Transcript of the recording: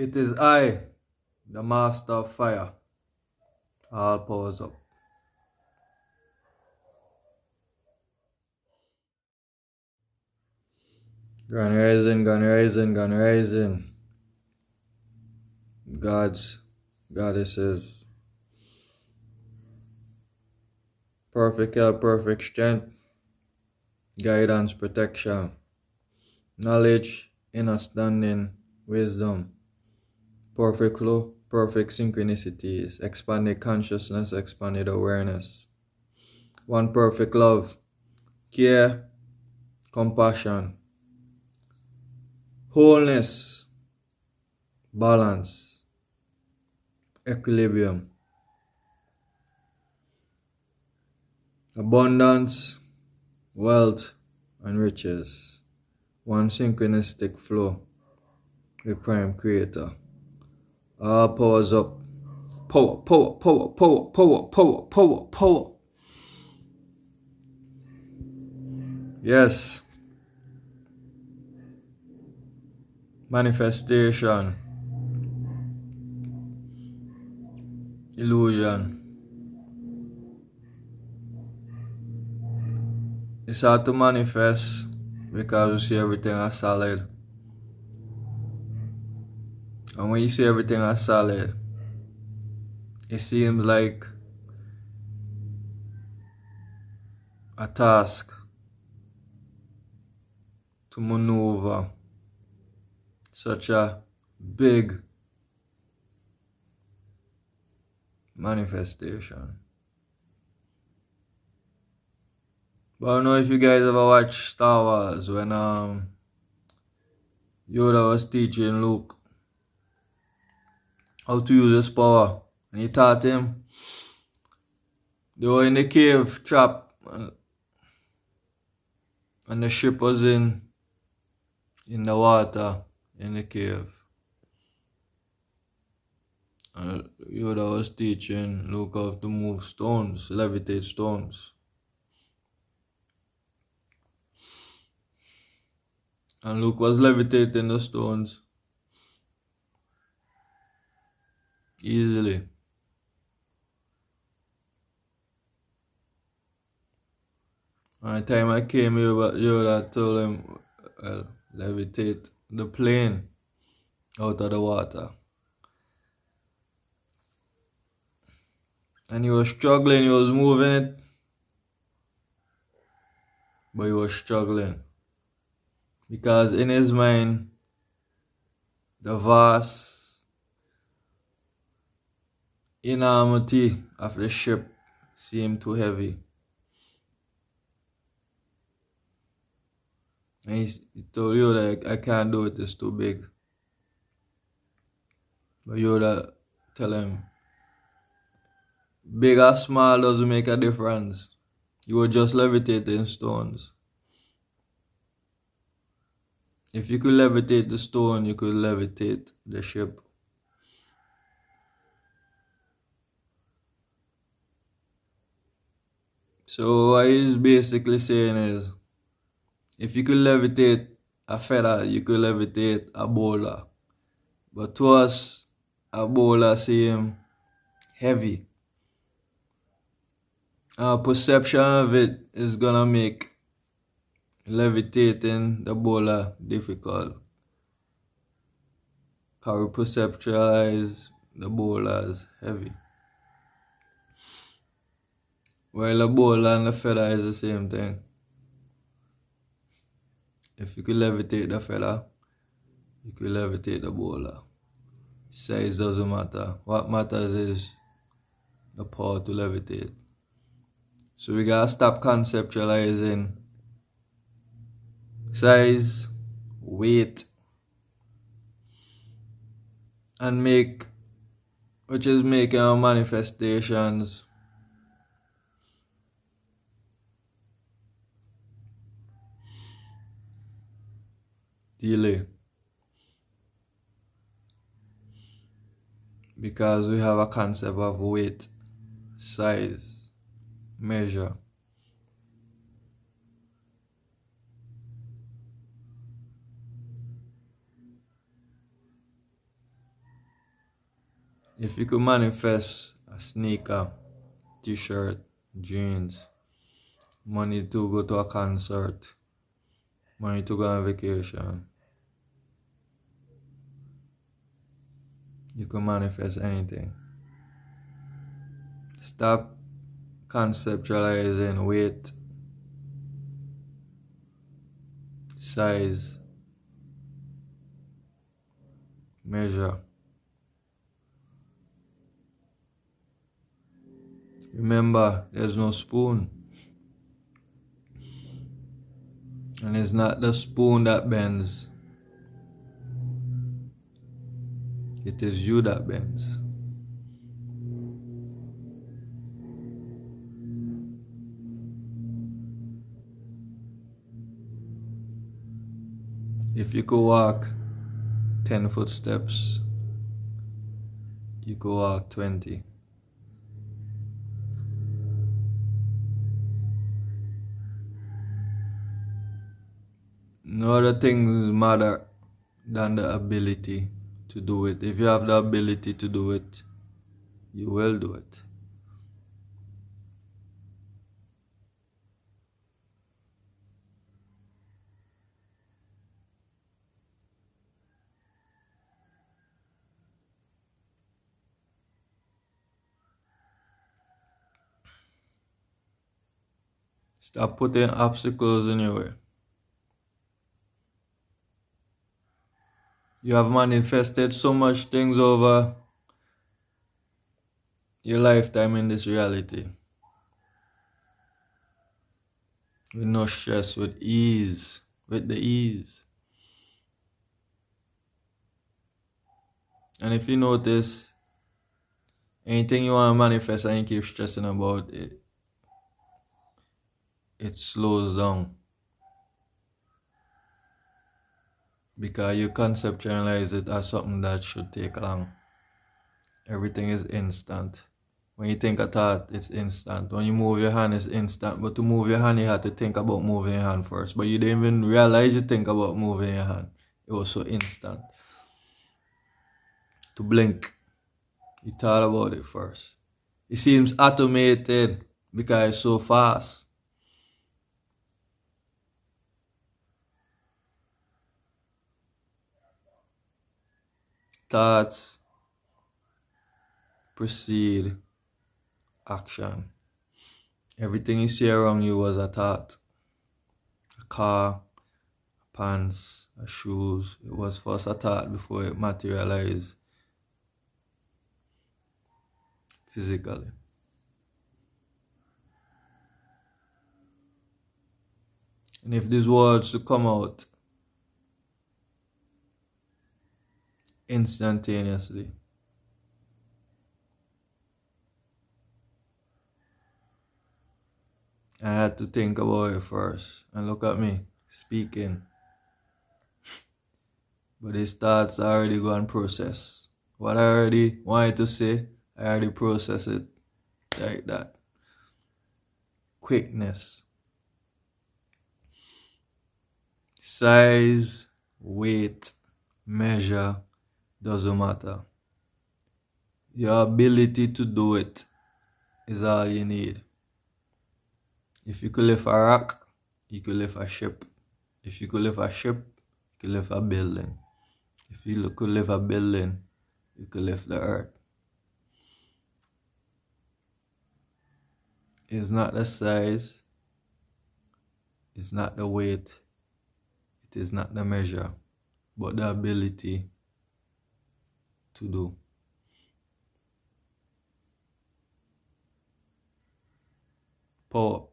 It is I, the Master of Fire. All powers up. Gun rising, gun rising, gun rising. Gods, goddesses. Perfect health, perfect strength. Guidance, protection. Knowledge, understanding, wisdom. Perfect flow, perfect synchronicities. Expanded consciousness, expanded awareness. One perfect love. Care, compassion. Wholeness, balance, equilibrium, abundance, wealth, and riches. One synchronistic flow with Prime Creator. All powers up. Power, power, power, power, power, power, power, power. Yes. Manifestation. Illusion. It's hard to manifest because you see everything as solid. And when you see everything as solid, it seems like a task to maneuver such a big manifestation. But I don't know if you guys ever watched Star Wars when Yoda was teaching Luke how to use his power. And he taught him. They were in the cave trap and the ship was in the water in the cave. And Yoda was teaching Luke how to move stones, levitate stones. And Luke was levitating the stones easily. By the time I came here, Yoda told him, levitate the plane out of the water. And he was struggling, he was moving it, but he was struggling. Because in his mind, the vast enormity of the ship seemed too heavy. And he told Yoda, I can't do it, it's too big. But Yoda tell him, big or small doesn't make a difference. You were just levitating stones. If you could levitate the stone, you could levitate the ship. So what he's basically saying is, if you could levitate a feather, you could levitate a boulder. But to us, a boulder seems heavy. Our perception of it is gonna make levitating the boulder difficult. How we perceptualize the boulder as heavy. While the boulder and the feather is the same thing. If you could levitate the feather, you could levitate the boulder. Size doesn't matter. What matters is the power to levitate. So we gotta stop conceptualizing size, weight, and making our manifestations delay. Because we have a concept of weight, size, measure. If you could manifest a sneaker, t-shirt, jeans, money to go to a concert, money to go on vacation, you can manifest anything. Stop conceptualizing weight, size, measure. Remember, there's no spoon. And it's not the spoon that bends. It is you that bends. If you could walk 10 footsteps, you could walk 20. No other things matter than the ability to do it. If you have the ability to do it, you will do it. Stop putting obstacles in your way. You have manifested so much things over your lifetime in this reality. With no stress, with ease, with the ease. And if you notice, anything you want to manifest and you keep stressing about it, it slows down. Because you conceptualize it as something that should take long. Everything is instant. When you think a thought, it's instant. When you move your hand, it's instant. But to move your hand, you had to think about moving your hand first. But you didn't even realize you think about moving your hand. It was so instant. To blink, you thought about it first. It seems automated because it's so fast. Thoughts precede action. Everything you see around you was a thought. A car, pants, shoes. It was first a thought before it materialized physically. And if these words to come out instantaneously, I had to think about it first. And look at me, speaking. But these thoughts are already gone process. What I already wanted to say, I already process it like that. Quickness. Size, weight, measure, doesn't matter. Your ability to do it is all you need. If you could lift a rock, you could lift a ship. If you could lift a ship, you could lift a building. If you could lift a building, you could lift the earth. It's not the size, it's not the weight, it is not the measure, but the ability to do. Power.